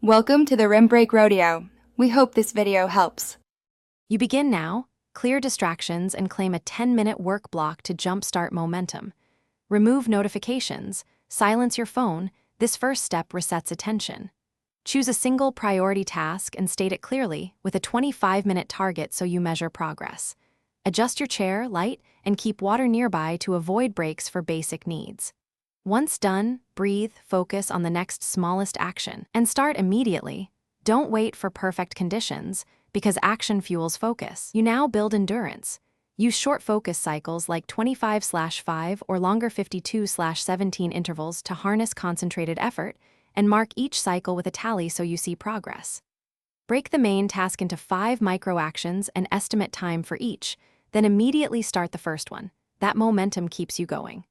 Welcome to the Rim Break Rodeo. We hope this video helps. You begin now, clear distractions, and claim a 10-minute work block to jumpstart momentum. Remove notifications, silence your phone. This first step resets attention. Choose a single priority task and state it clearly with a 25-minute target so you measure progress. Adjust your chair, light, and keep water nearby to avoid breaks for basic needs. Once done, breathe, focus on the next smallest action, and start immediately. Don't wait for perfect conditions, because action fuels focus. You now build endurance. Use short focus cycles like 25/5 or longer 52/17 intervals to harness concentrated effort, and mark each cycle with a tally so you see progress. Break the main task into 5 micro-actions and estimate time for each, then immediately start the first one. That momentum keeps you going.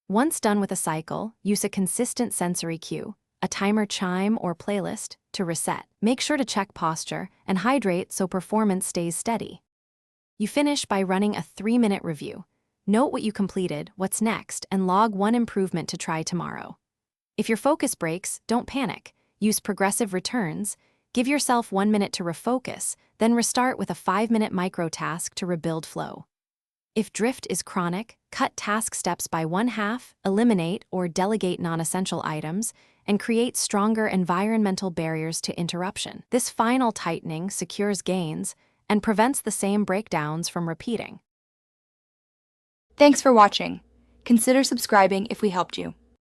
Once done with a cycle, use a consistent sensory cue, a timer chime or playlist, to reset. Make sure to check posture and hydrate so performance stays steady. You finish by running a 3-minute review. Note what you completed, what's next, and log one improvement to try tomorrow. If your focus breaks, don't panic. Use progressive returns. Give yourself 1 minute to refocus, then restart with a 5-minute micro-task to rebuild flow. If drift is chronic, cut task steps by 1/2, eliminate or delegate non-essential items, and create stronger environmental barriers to interruption. This final tightening secures gains and prevents the same breakdowns from repeating. Thanks for watching. Consider subscribing if we helped you.